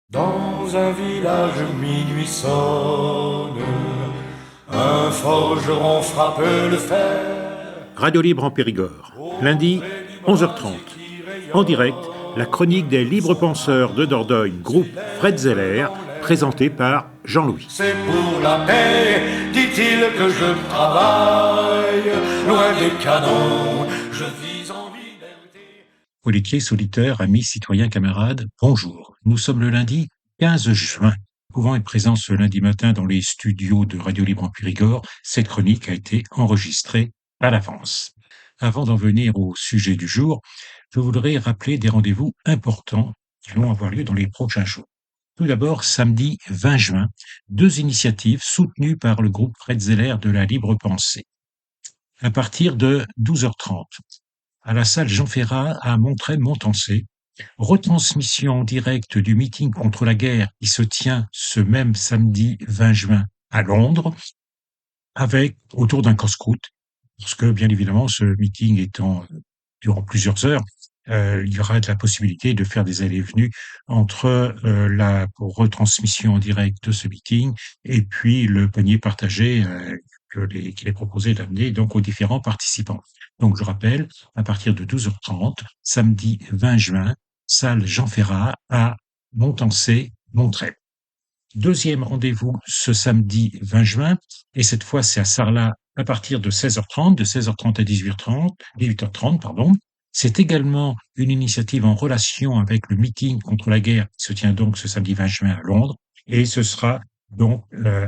Dans un village minuit sonne, un forgeron frappe le fer. Radio Libre en Périgord, lundi, 11h30. En direct, la chronique des libres penseurs de Dordogne, groupe Fred Zeller, présentée par Jean-Louis. C'est pour la paix, dit-il, que je travaille, loin des canons, je vis en liberté. Politiers, solitaires, amis, citoyens, camarades, bonjour. Nous sommes le lundi 15 juin. Pouvant être présent ce lundi matin dans les studios de Radio Libre en Périgord, cette chronique a été enregistrée à l'avance. Avant d'en venir au sujet du jour, je voudrais rappeler des rendez-vous importants qui vont avoir lieu dans les prochains jours. Tout d'abord, samedi 20 juin, 2 initiatives soutenues par le groupe Fred Zeller de la Libre Pensée. À partir de 12h30, à la salle Jean Ferrat à Montreuil-Montancé, retransmission en direct du meeting contre la guerre qui se tient ce même samedi 20 juin à Londres, avec autour d'un camp scout, parce que bien évidemment ce meeting étant durant plusieurs heures, il y aura de la possibilité de faire des allées et venues entre la retransmission en direct de ce meeting et puis le panier partagé qu'il est proposé d'amener donc aux différents participants. Donc je rappelle, à partir de 12h30, samedi 20 juin, salle Jean Ferrat à Montancé, Montreuil. Deuxième rendez-vous ce samedi 20 juin, et cette fois c'est à Sarlat à partir de 16h30, de 16h30 à 18h30, pardon. C'est également une initiative en relation avec le meeting contre la guerre qui se tient donc ce samedi 20 juin à Londres, et ce sera donc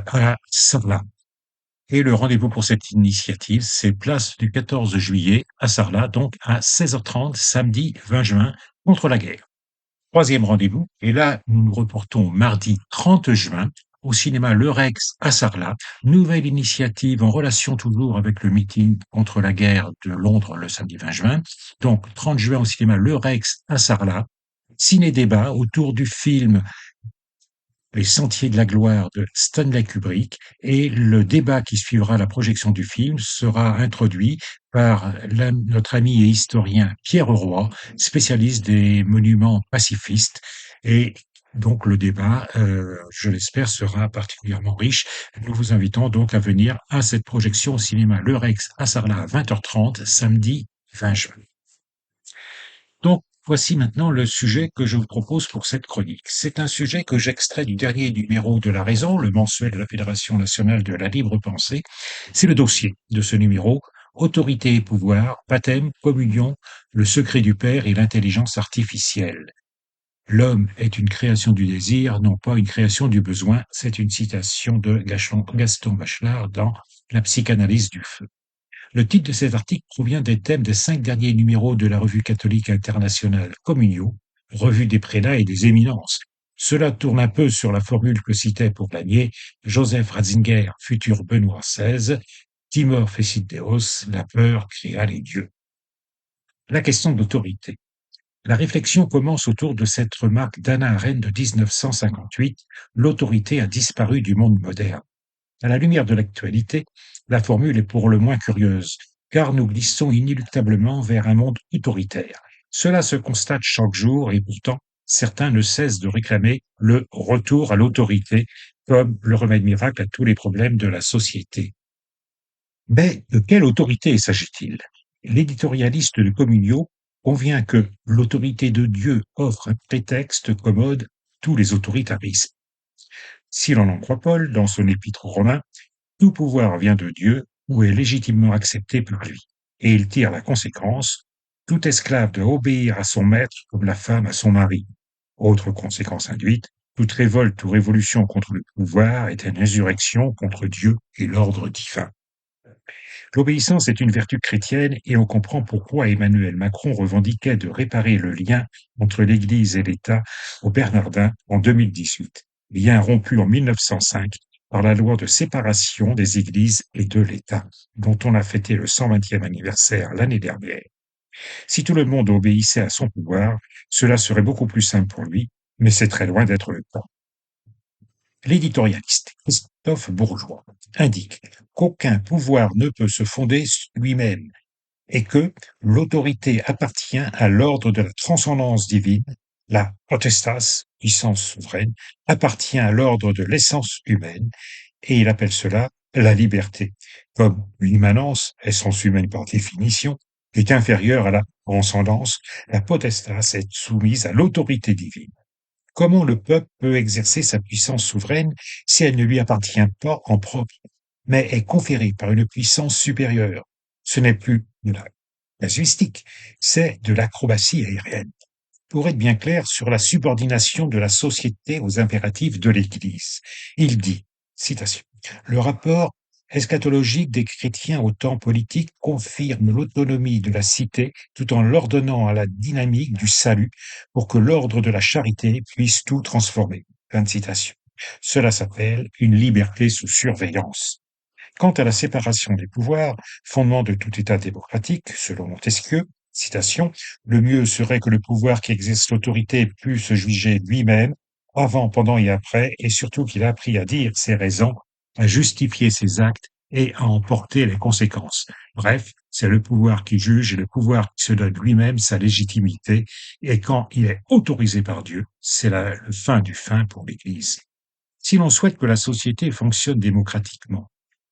à Sarlat. Et le rendez-vous pour cette initiative, c'est place du 14 juillet à Sarlat, donc à 16h30, samedi 20 juin, contre la guerre. Troisième rendez-vous, et là, nous nous reportons mardi 30 juin au cinéma Le Rex à Sarlat. Nouvelle initiative en relation toujours avec le meeting contre la guerre de Londres le samedi 20 juin. Donc, 30 juin au cinéma Le Rex à Sarlat. Ciné-débat autour du film Les Sentiers de la Gloire de Stanley Kubrick, et le débat qui suivra la projection du film sera introduit par notre ami et historien Pierre Roy, spécialiste des monuments pacifistes, et donc le débat, je l'espère, sera particulièrement riche. Nous vous invitons donc à venir à cette projection au cinéma Le Rex à Sarlat à 20h30, samedi 20 juin. Donc, voici maintenant le sujet que je vous propose pour cette chronique. C'est un sujet que j'extrais du dernier numéro de La Raison, le mensuel de la Fédération nationale de la libre pensée. C'est le dossier de ce numéro: Autorité et pouvoir, baptême, communion, le secret du Père et l'intelligence artificielle. L'homme est une création du désir, non pas une création du besoin. C'est une citation de Gaston Bachelard dans La psychanalyse du feu. Le titre de cet article provient des thèmes des 5 derniers numéros de la revue catholique internationale Communio, revue des prélats et des éminences. Cela tourne un peu sur la formule que citait pour l'année Joseph Ratzinger, futur Benoît XVI, Timor fecit Deus, la peur créa les dieux. La question d'autorité. La réflexion commence autour de cette remarque d'Hannah Arendt de 1958: l'autorité a disparu du monde moderne. À la lumière de l'actualité, la formule est pour le moins curieuse, car nous glissons inéluctablement vers un monde autoritaire. Cela se constate chaque jour, et pourtant, certains ne cessent de réclamer le retour à l'autorité comme le remède miracle à tous les problèmes de la société. Mais de quelle autorité s'agit-il? L'éditorialiste de Communio convient que l'autorité de Dieu offre un prétexte commode à tous les autoritarismes. Si l'on en croit Paul dans son épître aux Romains, tout pouvoir vient de Dieu ou est légitimement accepté par lui. Et il tire la conséquence: tout esclave doit obéir à son maître comme la femme à son mari. Autre conséquence induite: toute révolte ou révolution contre le pouvoir est une insurrection contre Dieu et l'ordre divin. L'obéissance est une vertu chrétienne, et on comprend pourquoi Emmanuel Macron revendiquait de réparer le lien entre l'Église et l'État aux Bernardins en 2018, lien rompu en 1905 par la loi de séparation des églises et de l'État, dont on a fêté le 120e anniversaire l'année dernière. Si tout le monde obéissait à son pouvoir, cela serait beaucoup plus simple pour lui, mais c'est très loin d'être le cas. L'éditorialiste Christophe Bourgeois indique qu'aucun pouvoir ne peut se fonder sur lui-même, et que l'autorité appartient à l'ordre de la transcendance divine, La potestas, puissance souveraine, appartient à l'ordre de l'essence humaine, et il appelle cela la liberté. Comme l'immanence, essence humaine par définition, est inférieure à la transcendance, la potestas est soumise à l'autorité divine. Comment le peuple peut exercer sa puissance souveraine si elle ne lui appartient pas en propre, mais est conférée par une puissance supérieure? Ce n'est plus de la casuistique, c'est de l'acrobatie aérienne. Pour être bien clair sur la subordination de la société aux impératifs de l'Église, il dit, citation, le rapport eschatologique des chrétiens au temps politique confirme l'autonomie de la cité tout en l'ordonnant à la dynamique du salut pour que l'ordre de la charité puisse tout transformer. Fin de citation. Cela s'appelle une liberté sous surveillance. Quant à la séparation des pouvoirs, fondement de tout État démocratique, selon Montesquieu, citation, le mieux serait que le pouvoir qui exerce l'autorité puisse se juger lui-même, avant, pendant et après, et surtout qu'il a appris à dire ses raisons, à justifier ses actes et à en porter les conséquences. Bref, c'est le pouvoir qui juge et le pouvoir qui se donne lui-même sa légitimité, et quand il est autorisé par Dieu, c'est le fin du fin pour l'Église. Si l'on souhaite que la société fonctionne démocratiquement,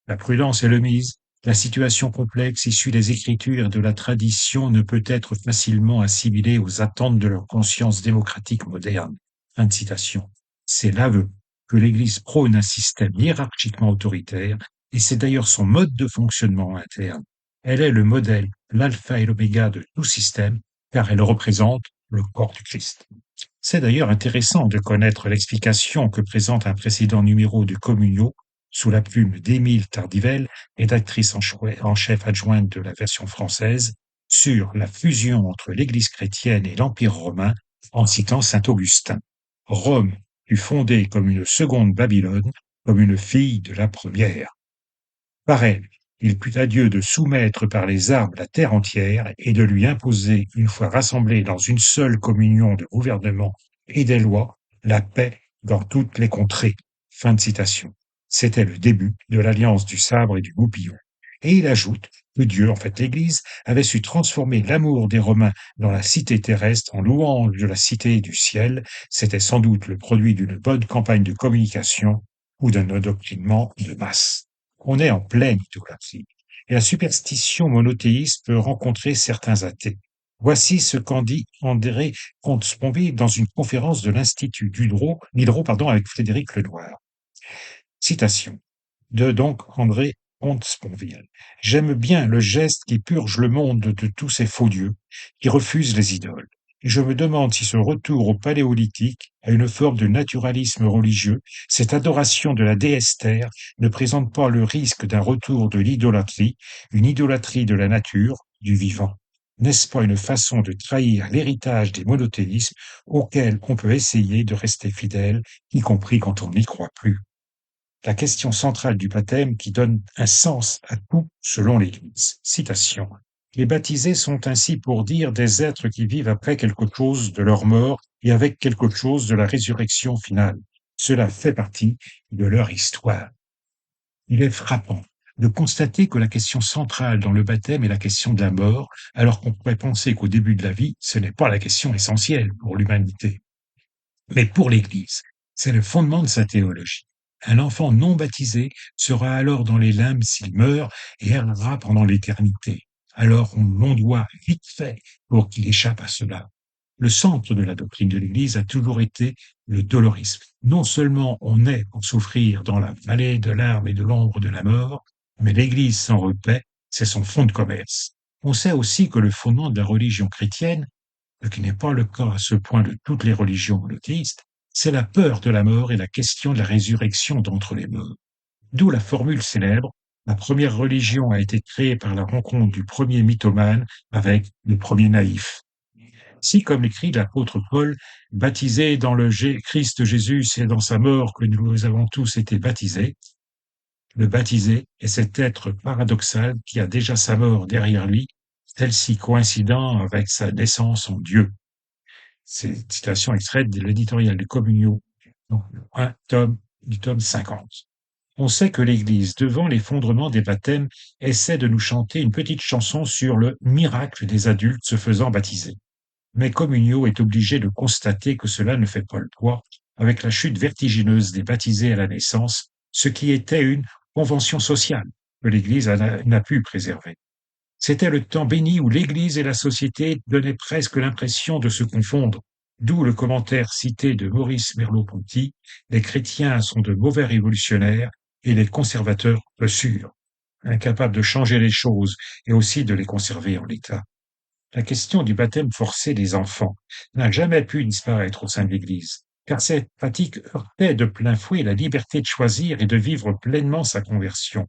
la prudence est le mise, la situation complexe issue des Écritures et de la tradition ne peut être facilement assimilée aux attentes de leur conscience démocratique moderne. Fin de citation. C'est l'aveu que l'Église prône un système hiérarchiquement autoritaire, et c'est d'ailleurs son mode de fonctionnement interne. Elle est le modèle, l'alpha et l'oméga de tout système, car elle représente le corps du Christ. C'est d'ailleurs intéressant de connaître l'explication que présente un précédent numéro de Communio sous la plume d'Émile Tardivelle, rédactrice en chef adjointe de la version française, sur la fusion entre l'Église chrétienne et l'Empire romain, en citant saint Augustin. Rome fut fondée comme une seconde Babylone, comme une fille de la première. Par elle, il plut à Dieu de soumettre par les armes la terre entière et de lui imposer, une fois rassemblés dans une seule communion de gouvernement et des lois, la paix dans toutes les contrées. Fin de citation. C'était le début de l'alliance du sabre et du goupillon. Et il ajoute que Dieu, en fait l'Église, avait su transformer l'amour des Romains dans la cité terrestre en louange de la cité du ciel. C'était sans doute le produit d'une bonne campagne de communication ou d'un endoctrinement de masse. On est en pleine idolâtrie, et la superstition monothéiste peut rencontrer certains athées. Voici ce qu'en dit André Comte-Sponville dans une conférence de l'Institut Diderot, avec Frédéric Lenoir. Citation de donc André Comte-Sponville. J'aime bien le geste qui purge le monde de tous ces faux dieux, qui refusent les idoles. Et je me demande si ce retour au paléolithique, à une forme de naturalisme religieux, cette adoration de la déesse terre, ne présente pas le risque d'un retour de l'idolâtrie, une idolâtrie de la nature, du vivant. N'est-ce pas une façon de trahir l'héritage des monothéismes auxquels on peut essayer de rester fidèle, y compris quand on n'y croit plus? La question centrale du baptême qui donne un sens à tout selon l'Église. Citation. Les baptisés sont ainsi pour dire des êtres qui vivent après quelque chose de leur mort et avec quelque chose de la résurrection finale. Cela fait partie de leur histoire. Il est frappant de constater que la question centrale dans le baptême est la question de la mort, alors qu'on pourrait penser qu'au début de la vie, ce n'est pas la question essentielle pour l'humanité. Mais pour l'Église, c'est le fondement de sa théologie. Un enfant non baptisé sera alors dans les limbes s'il meurt et errera pendant l'éternité. Alors on doit vite fait pour qu'il échappe à cela. Le centre de la doctrine de l'Église a toujours été le dolorisme. Non seulement on est pour souffrir dans la vallée de larmes et de l'ombre de la mort, mais l'Église sans repaix, c'est son fonds de commerce. On sait aussi que le fondement de la religion chrétienne, ce qui n'est pas le cas à ce point de toutes les religions monothéistes, c'est la peur de la mort et la question de la résurrection d'entre les morts. D'où la formule célèbre, la première religion a été créée par la rencontre du premier mythomane avec le premier naïf. Si, comme écrit l'apôtre Paul, baptisé dans le Christ Jésus, c'est dans sa mort que nous avons tous été baptisés, le baptisé est cet être paradoxal qui a déjà sa mort derrière lui, celle-ci coïncidant avec sa naissance en Dieu. C'est une citation extraite de l'éditorial de Communio, donc du tome 50. On sait que l'Église, devant l'effondrement des baptêmes, essaie de nous chanter une petite chanson sur le miracle des adultes se faisant baptiser. Mais Communio est obligé de constater que cela ne fait pas le poids avec la chute vertigineuse des baptisés à la naissance, ce qui était une convention sociale que l'Église n'a pu préserver. C'était le temps béni où l'Église et la société donnaient presque l'impression de se confondre, d'où le commentaire cité de Maurice Merleau-Ponty: les chrétiens sont de mauvais révolutionnaires et les conservateurs peu sûrs, incapables de changer les choses et aussi de les conserver en l'état. La question du baptême forcé des enfants n'a jamais pu disparaître au sein de l'Église, car cette pratique heurtait de plein fouet la liberté de choisir et de vivre pleinement sa conversion.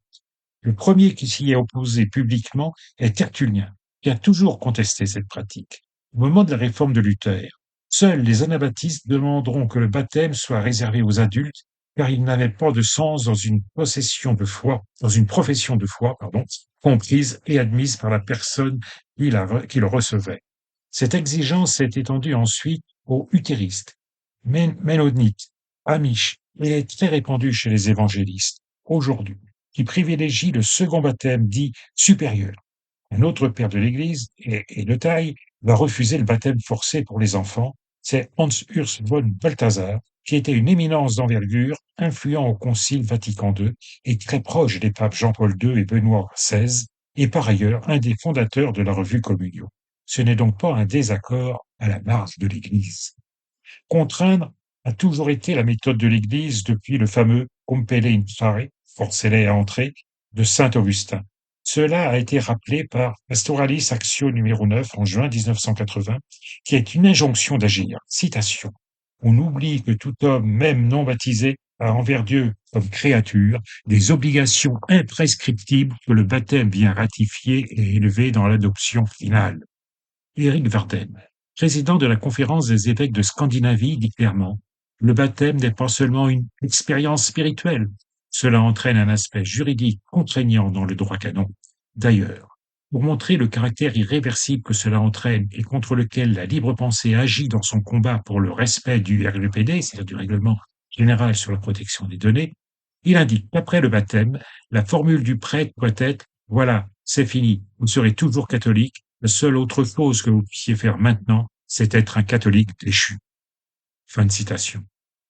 Le premier qui s'y est opposé publiquement est Tertullien, qui a toujours contesté cette pratique. Au moment de la réforme de Luther, seuls les anabaptistes demanderont que le baptême soit réservé aux adultes, car il n'avait pas de sens dans une profession de foi, comprise et admise par la personne qui le recevait. Cette exigence s'est étendue ensuite aux uthéristes, mennonites, amish, et est très répandue chez les évangélistes aujourd'hui, qui privilégie le second baptême dit supérieur. Un autre père de l'Église, et de taille, va refuser le baptême forcé pour les enfants. C'est Hans Urs von Balthasar, qui était une éminence d'envergure, influent au Concile Vatican II et très proche des papes Jean-Paul II et Benoît XVI, et par ailleurs un des fondateurs de la revue Communio. Ce n'est donc pas un désaccord à la marge de l'Église. Contraindre a toujours été la méthode de l'Église depuis le fameux compelle intrare, forcez-les à entrer, de saint Augustin. Cela a été rappelé par Pastoralis Actio numéro 9 en juin 1980, qui est une injonction d'agir. Citation. On oublie que tout homme, même non baptisé, a envers Dieu comme créature des obligations imprescriptibles que le baptême vient ratifier et élever dans l'adoption finale. Éric Varden, président de la Conférence des évêques de Scandinavie, dit clairement: le baptême n'est pas seulement une expérience spirituelle, cela entraîne un aspect juridique contraignant dans le droit canon. D'ailleurs, pour montrer le caractère irréversible que cela entraîne et contre lequel la libre pensée agit dans son combat pour le respect du RGPD, c'est-à-dire du Règlement général sur la protection des données, il indique qu'après le baptême, la formule du prêtre doit être: voilà, c'est fini, vous serez toujours catholique, la seule autre chose que vous puissiez faire maintenant, c'est être un catholique déchu. Fin de citation.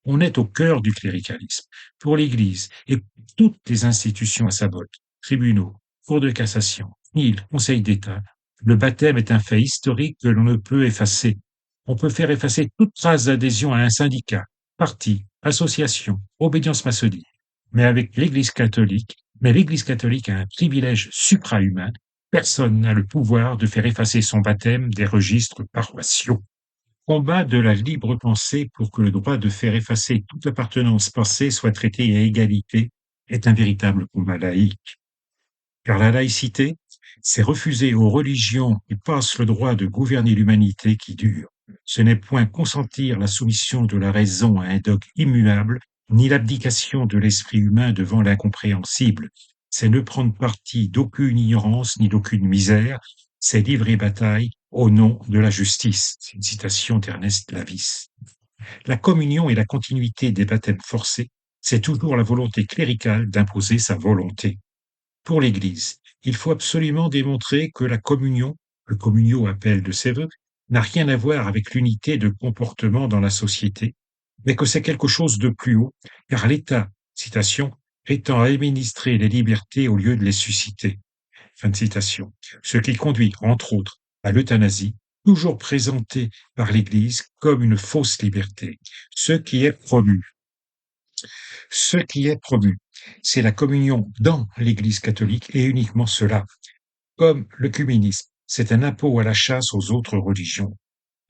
On est au cœur du cléricalisme. Pour l'Église et toutes les institutions à sa botte, tribunaux, cours de cassation, CNIL, Conseil d'État, le baptême est un fait historique que l'on ne peut effacer. On peut faire effacer toute trace d'adhésion à un syndicat, parti, association, obédience maçonnique. Mais l'Église catholique a un privilège suprahumain. Personne n'a le pouvoir de faire effacer son baptême des registres paroissiaux. Combat de la libre pensée pour que le droit de faire effacer toute appartenance passée soit traité à égalité est un véritable combat laïque. Car la laïcité, c'est refuser aux religions qui passent le droit de gouverner l'humanité qui dure. Ce n'est point consentir la soumission de la raison à un dogme immuable, ni l'abdication de l'esprit humain devant l'incompréhensible. C'est ne prendre parti d'aucune ignorance ni d'aucune misère, c'est livrer bataille au nom de la justice. C'est une citation d'Ernest Lavis. La communion et la continuité des baptêmes forcés, c'est toujours la volonté cléricale d'imposer sa volonté. Pour l'Église, il faut absolument démontrer que la communion, le communio appelle de ses vœux, n'a rien à voir avec l'unité de comportement dans la société, mais que c'est quelque chose de plus haut, car l'État, citation, étant à administrer les libertés au lieu de les susciter. Fin de citation. Ce qui conduit, entre autres, à l'euthanasie, toujours présentée par l'Église comme une fausse liberté. Ce qui est promu, c'est la communion dans l'Église catholique et uniquement cela. Comme l'œcuménisme, c'est un impôt à la chasse aux autres religions.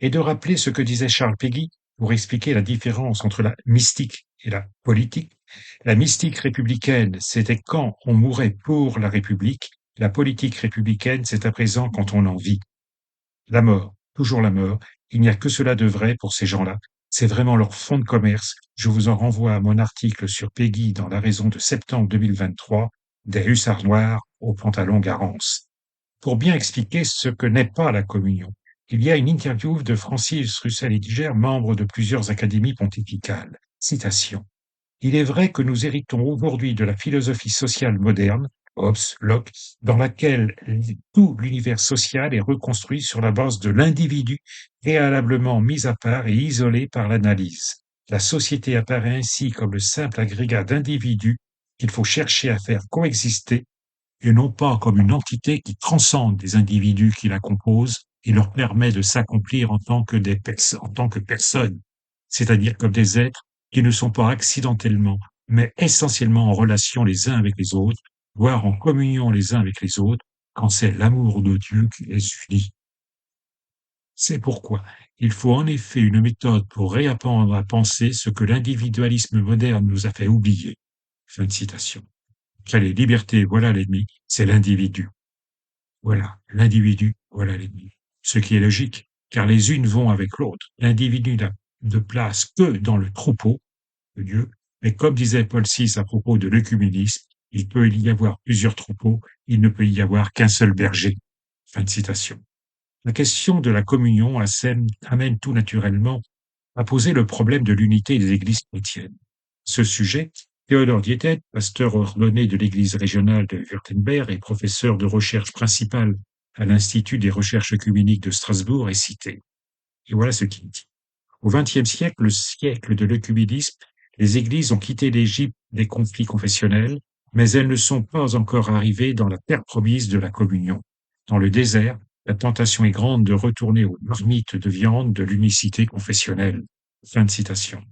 Et de rappeler ce que disait Charles Péguy pour expliquer la différence entre la mystique et la politique. La mystique républicaine, c'était quand on mourait pour la République. La politique républicaine, c'est à présent quand on en vit. La mort, toujours la mort, il n'y a que cela de vrai pour ces gens-là. C'est vraiment leur fonds de commerce. Je vous en renvoie à mon article sur Péguy dans La Raison de septembre 2023, des hussards noirs aux pantalons Garance. Pour bien expliquer ce que n'est pas la communion, il y a une interview de Francis Russell-Ediger, membre de plusieurs académies pontificales. Citation. Il est vrai que nous héritons aujourd'hui de la philosophie sociale moderne, Hobbes, Locke, dans laquelle tout l'univers social est reconstruit sur la base de l'individu préalablement mis à part et isolé par l'analyse. La société apparaît ainsi comme le simple agrégat d'individus qu'il faut chercher à faire coexister et non pas comme une entité qui transcende les individus qui la composent et leur permet de s'accomplir en tant que personnes, c'est-à-dire comme des êtres qui ne sont pas accidentellement, mais essentiellement en relation les uns avec les autres, voire en communion les uns avec les autres, quand c'est l'amour de Dieu qui les unit. C'est pourquoi il faut en effet une méthode pour réapprendre à penser ce que l'individualisme moderne nous a fait oublier. Fin de citation. Quelle est liberté, voilà l'ennemi, c'est l'individu. Voilà, l'individu, voilà l'ennemi. Ce qui est logique, car les unes vont avec l'autre. L'individu n'a de place que dans le troupeau de Dieu, mais comme disait Paul VI à propos de l'œcuménisme, il peut y avoir plusieurs troupeaux, il ne peut y avoir qu'un seul berger. Fin de citation. La question de la communion amène tout naturellement à poser le problème de l'unité des églises chrétiennes. Ce sujet, Théodore Dietet, pasteur ordonné de l'église régionale de Württemberg et professeur de recherche principal à l'Institut des recherches œcuméniques de Strasbourg, est cité. Et voilà ce qu'il dit. Au XXe siècle, le siècle de l'œcuménisme, les églises ont quitté l'Égypte des conflits confessionnels, mais elles ne sont pas encore arrivées dans la terre promise de la communion. Dans le désert, la tentation est grande de retourner aux marmites de viande de l'unicité confessionnelle. Fin de citation.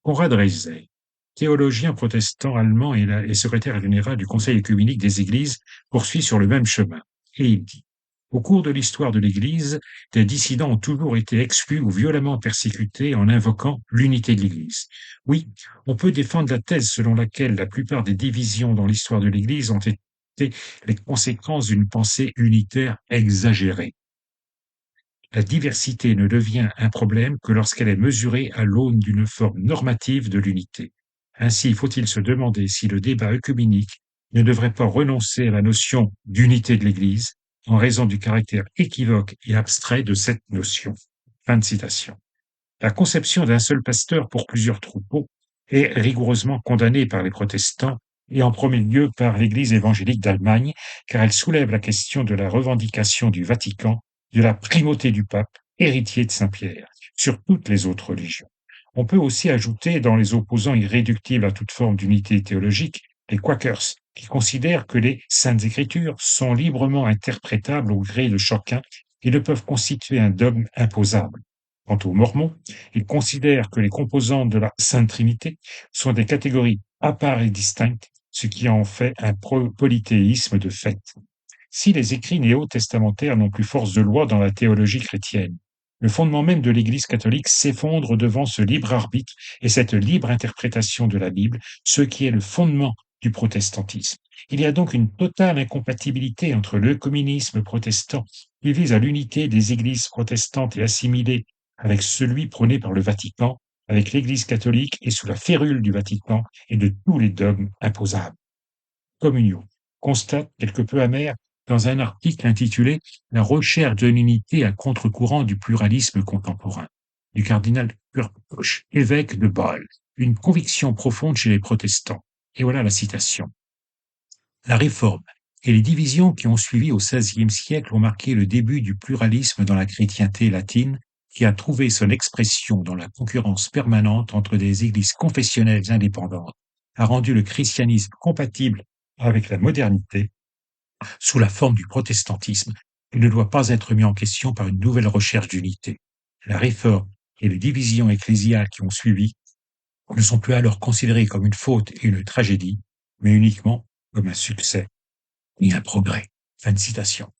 Konrad Reiser, théologien protestant allemand et secrétaire général du Conseil œcuménique des Églises, poursuit sur le même chemin. Et il dit: au cours de l'histoire de l'Église, des dissidents ont toujours été exclus ou violemment persécutés en invoquant l'unité de l'Église. Oui, on peut défendre la thèse selon laquelle la plupart des divisions dans l'histoire de l'Église ont été les conséquences d'une pensée unitaire exagérée. La diversité ne devient un problème que lorsqu'elle est mesurée à l'aune d'une forme normative de l'unité. Ainsi, faut-il se demander si le débat œcuménique ne devrait pas renoncer à la notion d'unité de l'Église en raison du caractère équivoque et abstrait de cette notion. Fin de citation. La conception d'un seul pasteur pour plusieurs troupeaux est rigoureusement condamnée par les protestants et en premier lieu par l'Église évangélique d'Allemagne, car elle soulève la question de la revendication du Vatican, de la primauté du pape, héritier de Saint-Pierre, sur toutes les autres religions. On peut aussi ajouter dans les opposants irréductibles à toute forme d'unité théologique les Quakers, qui considèrent que les Saintes Écritures sont librement interprétables au gré de chacun et ne peuvent constituer un dogme imposable. Quant aux Mormons, ils considèrent que les composantes de la Sainte Trinité sont des catégories à part et distinctes, ce qui en fait un polythéisme de fait. Si les écrits néo-testamentaires n'ont plus force de loi dans la théologie chrétienne, le fondement même de l'Église catholique s'effondre devant ce libre arbitre et cette libre interprétation de la Bible, ce qui est le fondement du protestantisme. Il y a donc une totale incompatibilité entre l'œcuménisme protestant, qui vise à l'unité des églises protestantes et assimilées, avec celui prôné par le Vatican, avec l'Église catholique et sous la férule du Vatican et de tous les dogmes imposables. Communion, constate quelque peu amer dans un article intitulé La recherche de l'unité à contre-courant du pluralisme contemporain, du cardinal Kurt Koch, évêque de Bâle, une conviction profonde chez les protestants. Et voilà la citation. La Réforme et les divisions qui ont suivi au XVIe siècle ont marqué le début du pluralisme dans la chrétienté latine, qui a trouvé son expression dans la concurrence permanente entre des églises confessionnelles indépendantes, a rendu le christianisme compatible avec la modernité sous la forme du protestantisme. Il ne doit pas être mis en question par une nouvelle recherche d'unité. La Réforme et les divisions ecclésiales qui ont suivi ne sont plus alors considérées comme une faute et une tragédie, mais uniquement comme un succès et un progrès. Fin de citation.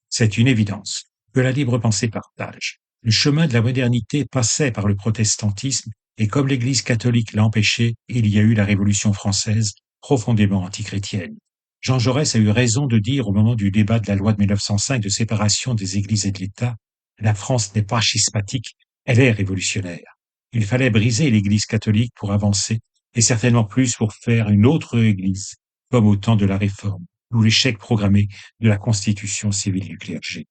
C'est une évidence que la libre pensée partage. Le chemin de la modernité passait par le protestantisme et comme l'Église catholique l'a empêché, il y a eu la Révolution française, profondément antichrétienne. Jean Jaurès a eu raison de dire au moment du débat de la loi de 1905 de séparation des églises et de l'État, la France n'est pas schismatique, elle est révolutionnaire. Il fallait briser l'Église catholique pour avancer, et certainement plus pour faire une autre Église, comme au temps de la Réforme, ou l'échec programmé de la constitution civile du clergé.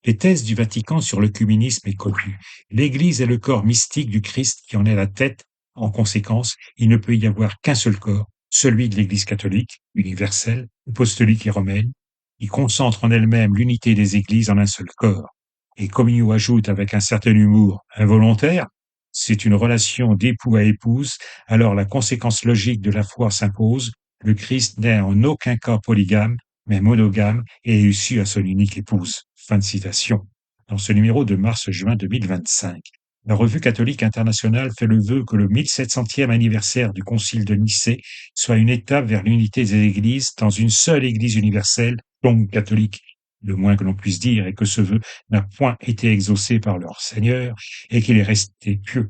Les thèses du Vatican sur l'œcuménisme est connue. L'Église est le corps mystique du Christ qui en est la tête. En conséquence, il ne peut y avoir qu'un seul corps, celui de l'Église catholique, universelle, apostolique et romaine, qui concentre en elle-même l'unité des églises en un seul corps. Et Comenius ajoute avec un certain humour involontaire, c'est une relation d'époux à épouse, alors la conséquence logique de la foi s'impose, le Christ n'est en aucun cas polygame, mais monogame et est issu à son unique épouse. Fin de citation. Dans ce numéro de mars-juin 2025. La Revue catholique internationale fait le vœu que le 1700e anniversaire du Concile de Nicée soit une étape vers l'unité des Églises dans une seule Église universelle, donc catholique. Le moins que l'on puisse dire est que ce vœu n'a point été exaucé par leur Seigneur et qu'il est resté pieux.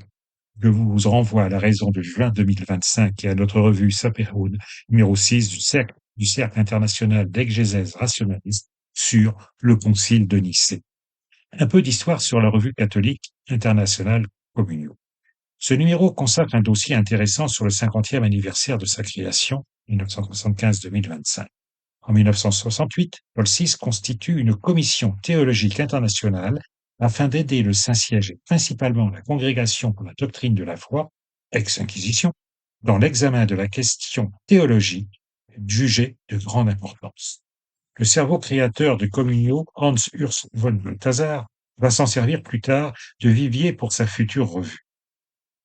Je vous renvoie à la raison de juin 2025 et à notre revue Saperone, numéro 6 du Cercle international d'exégèse rationaliste sur le Concile de Nicée. Un peu d'histoire sur la revue catholique internationale Communion. Ce numéro consacre un dossier intéressant sur le 50e anniversaire de sa création, 1975-2025. En 1968, Paul VI constitue une commission théologique internationale afin d'aider le Saint-Siège et principalement la Congrégation pour la doctrine de la foi, ex-Inquisition, dans l'examen de la question théologique jugée de grande importance. Le cerveau créateur de Communio, Hans Urs von Balthasar, va s'en servir plus tard de vivier pour sa future revue.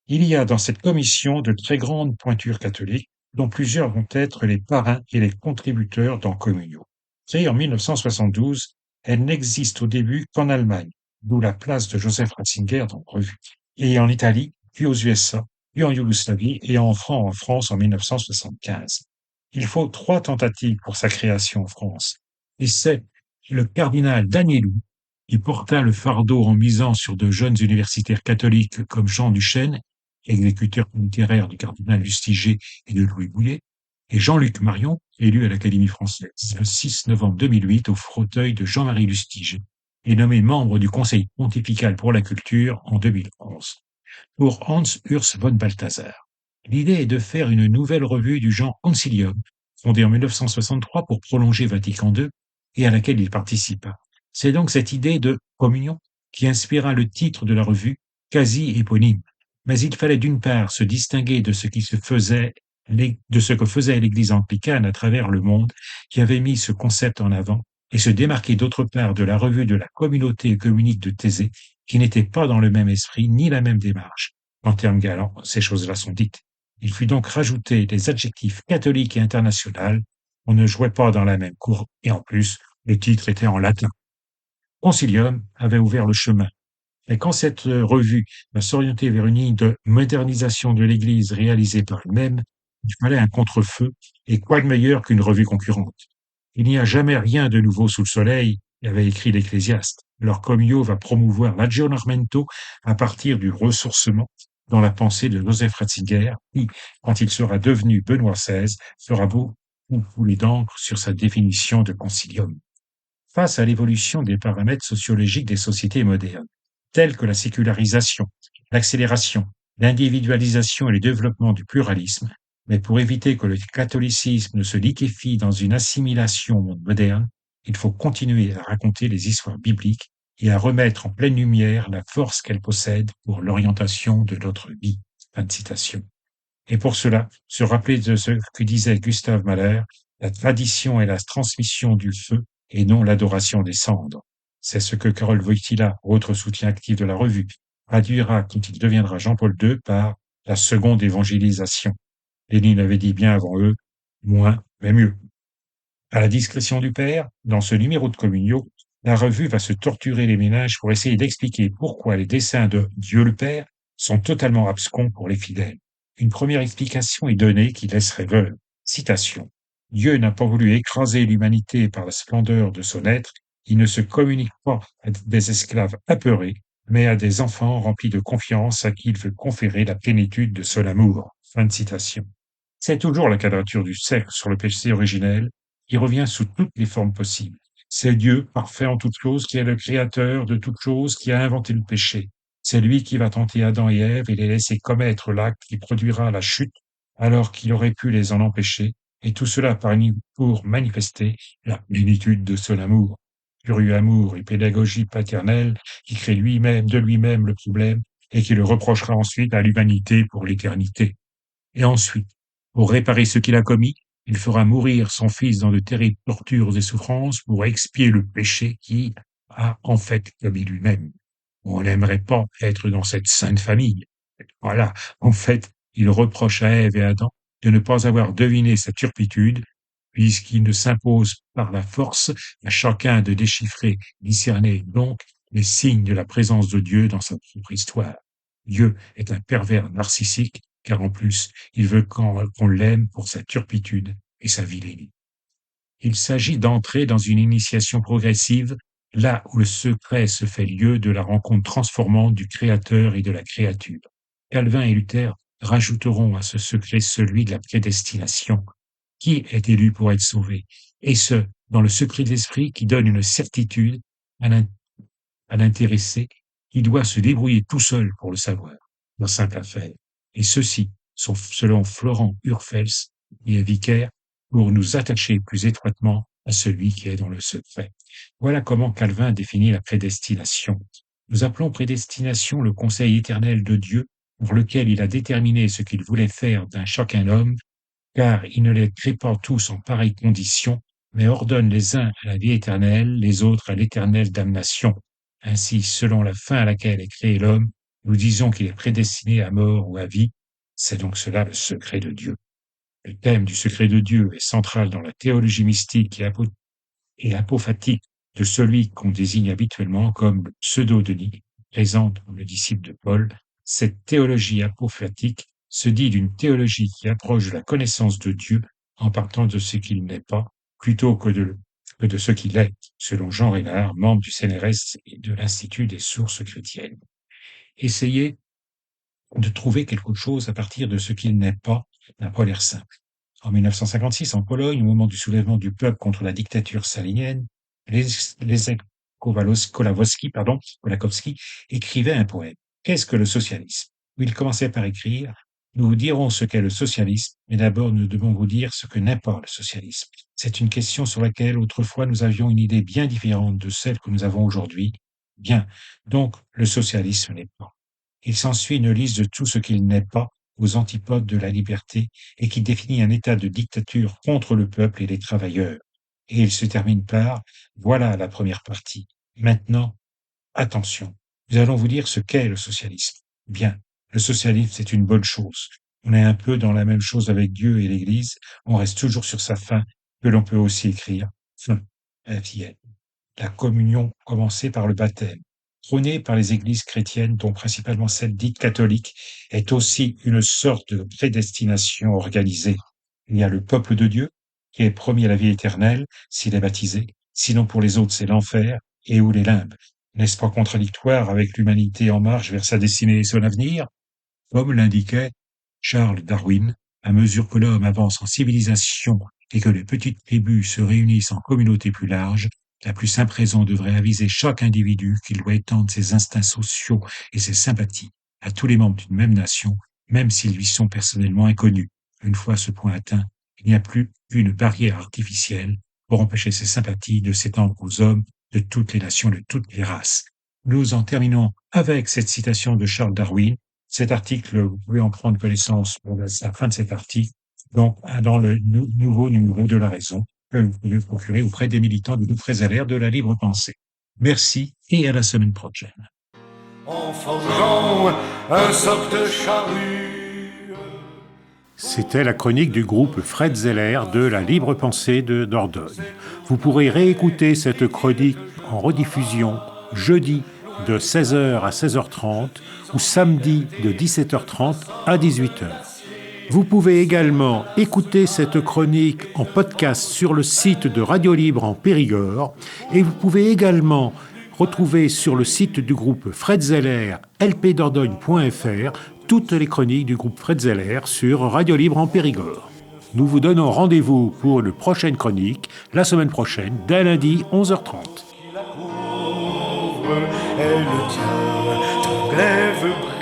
Il y a dans cette commission de très grandes pointures catholiques, dont plusieurs vont être les parrains et les contributeurs dans Communio. Créée en 1972, elle n'existe au début qu'en Allemagne, d'où la place de Joseph Ratzinger dans la revue, et en Italie, puis aux USA, puis en Yougoslavie et en France en 1975. Il faut 3 tentatives pour sa création en France. Et c'est le cardinal Danielou qui porta le fardeau en misant sur de jeunes universitaires catholiques comme Jean Duchesne, exécuteur littéraire du cardinal Lustiger et de Louis Bouillet, et Jean-Luc Marion, élu à l'Académie française le 6 novembre 2008 au fauteuil de Jean-Marie Lustiger, et nommé membre du Conseil pontifical pour la culture en 2011. Pour Hans Urs von Balthasar, l'idée est de faire une nouvelle revue du genre Concilium, fondée en 1963 pour prolonger Vatican II, et à laquelle il participa. C'est donc cette idée de communion qui inspira le titre de la revue, quasi éponyme. Mais il fallait d'une part se distinguer de ce que faisait l'Église anglicane à travers le monde, qui avait mis ce concept en avant, et se démarquer d'autre part de la revue de la communauté œcuménique de Thésée, qui n'était pas dans le même esprit ni la même démarche. En termes galants, ces choses-là sont dites. Il fut donc rajouté des adjectifs catholiques et international. On ne jouait pas dans la même cour, et en plus, le titre était en latin. Concilium avait ouvert le chemin. Et quand cette revue va s'orienter vers une ligne de modernisation de l'Église réalisée par elle-même, il fallait un contre-feu, et quoi de meilleur qu'une revue concurrente? Il n'y a jamais rien de nouveau sous le soleil, avait écrit l'Ecclésiaste. Alors Comio va promouvoir l'aggiornamento à partir du ressourcement dans la pensée de Joseph Ratzinger, qui, quand il sera devenu Benoît XVI, fera beaucoup couler d'encre sur sa définition de concilium. Face à l'évolution des paramètres sociologiques des sociétés modernes, tels que la sécularisation, l'accélération, l'individualisation et le développement du pluralisme, mais pour éviter que le catholicisme ne se liquéfie dans une assimilation au monde moderne, il faut continuer à raconter les histoires bibliques et à remettre en pleine lumière la force qu'elles possèdent pour l'orientation de notre vie. Fin de citation. Et pour cela, se rappeler de ce que disait Gustave Mahler, la tradition est la transmission du feu et non l'adoration des cendres. C'est ce que Karol Wojtyla, autre soutien actif de la revue, traduira quand il deviendra Jean-Paul II par la seconde évangélisation. Lénine avait dit bien avant eux, moins mais mieux. À la discrétion du père, dans ce numéro de Communio, la revue va se torturer les ménages pour essayer d'expliquer pourquoi les desseins de Dieu le Père sont totalement abscons pour les fidèles. Une première explication est donnée qui laisse rêveur. Citation. Dieu n'a pas voulu écraser l'humanité par la splendeur de son être, il ne se communique pas à des esclaves apeurés, mais à des enfants remplis de confiance à qui il veut conférer la plénitude de son amour. Fin de citation. C'est toujours la quadrature du cercle sur le péché originel, qui revient sous toutes les formes possibles. C'est Dieu, parfait en toutes choses, qui est le créateur de toutes choses, qui a inventé le péché. C'est lui qui va tenter Adam et Ève et les laisser commettre l'acte qui produira la chute, alors qu'il aurait pu les en empêcher, et tout cela pour manifester la plénitude de son amour. Furieux amour et pédagogie paternelle qui crée de lui-même le problème et qui le reprochera ensuite à l'humanité pour l'éternité. Et ensuite, Pour réparer ce qu'il a commis, il fera mourir son fils dans de terribles tortures et souffrances pour expier le péché qui a en fait commis lui-même. On n'aimerait pas être dans cette sainte famille. Voilà, en fait, il reproche à Ève et à Adam de ne pas avoir deviné sa turpitude, puisqu'il ne s'impose par la force à chacun de déchiffrer, discerner donc les signes de la présence de Dieu dans sa propre histoire. Dieu est un pervers narcissique, car en plus, il veut qu'on l'aime pour sa turpitude et sa vilainie. Il s'agit d'entrer dans une initiation progressive, là où le secret se fait lieu de la rencontre transformante du Créateur et de la créature. Calvin et Luther rajouteront à ce secret celui de la prédestination. Qui est élu pour être sauvé? Et ce, dans le secret de l'esprit qui donne une certitude à l'intéressé qui doit se débrouiller tout seul pour le savoir, dans simple affaire. Et ceux-ci sont, selon Florent Urfels, qui est vicaire, pour nous attacher plus étroitement à celui qui est dans le secret. Voilà comment Calvin définit la prédestination. Nous appelons prédestination le conseil éternel de Dieu pour lequel il a déterminé ce qu'il voulait faire d'un chacun homme, car il ne les crée pas tous en pareille condition, mais ordonne les uns à la vie éternelle, les autres à l'éternelle damnation. Ainsi, selon la fin à laquelle est créé l'homme, nous disons qu'il est prédestiné à mort ou à vie. C'est donc cela le secret de Dieu. Le thème du secret de Dieu est central dans la théologie mystique et apophatique de celui qu'on désigne habituellement comme le pseudo-Denis, présente comme le disciple de Paul. Cette théologie apophatique se dit d'une théologie qui approche de la connaissance de Dieu en partant de ce qu'il n'est pas, plutôt que de ce qu'il est, selon Jean Reynard, membre du CNRS et de l'Institut des sources chrétiennes. Essayez de trouver quelque chose à partir de ce qu'il n'est pas n'a pas l'air simple. En 1956, en Pologne, au moment du soulèvement du peuple contre la dictature stalinienne, Leszek Kolakowski écrivait un poème. Qu'est-ce que le socialisme? Où il commençait par écrire: nous vous dirons ce qu'est le socialisme, mais d'abord nous devons vous dire ce que n'est pas le socialisme. C'est une question sur laquelle autrefois nous avions une idée bien différente de celle que nous avons aujourd'hui. Bien, donc le socialisme n'est pas. Il s'ensuit une liste de tout ce qu'il n'est pas, aux antipodes de la liberté, et qui définit un état de dictature contre le peuple et les travailleurs. Et il se termine par: voilà la première partie. Maintenant, attention, nous allons vous dire ce qu'est le socialisme. Bien, le socialisme, c'est une bonne chose. On est un peu dans la même chose avec Dieu et l'Église, on reste toujours sur sa fin, que l'on peut aussi écrire fin, FIN. La communion commencée par le baptême, prônée par les églises chrétiennes, dont principalement celle dite catholique, est aussi une sorte de prédestination organisée. Il y a le peuple de Dieu, qui est promis à la vie éternelle s'il est baptisé, sinon pour les autres c'est l'enfer et ou les limbes. N'est-ce pas contradictoire avec l'humanité en marche vers sa destinée et son avenir? Comme l'indiquait Charles Darwin, à mesure que l'homme avance en civilisation et que les petites tribus se réunissent en communautés plus larges, la plus simple raison devrait aviser chaque individu qu'il doit étendre ses instincts sociaux et ses sympathies à tous les membres d'une même nation, même s'ils lui sont personnellement inconnus. Une fois ce point atteint, il n'y a plus qu'une barrière artificielle pour empêcher ces sympathies de s'étendre aux hommes de toutes les nations, de toutes les races. Nous en terminons avec cette citation de Charles Darwin. Cet article, vous pouvez en prendre connaissance à la fin de cet article, donc dans le nouveau numéro de La Raison, que vous pouvez procurer auprès des militants du groupe Fred de la Libre Pensée. Merci et à la semaine prochaine. En forgeant un soc de charrue. C'était la chronique du groupe Fred Zeller de la Libre Pensée de Dordogne. Vous pourrez réécouter cette chronique en rediffusion jeudi de 16h à 16h30 ou samedi de 17h30 à 18h. Vous pouvez également écouter cette chronique en podcast sur le site de Radio Libre en Périgord et vous pouvez également retrouver sur le site du groupe Fred Zeller, lpdordogne.fr, toutes les chroniques du groupe Fred Zeller sur Radio Libre en Périgord. Nous vous donnons rendez-vous pour une prochaine chronique la semaine prochaine, dès lundi 11h30. Elle tient ton glaive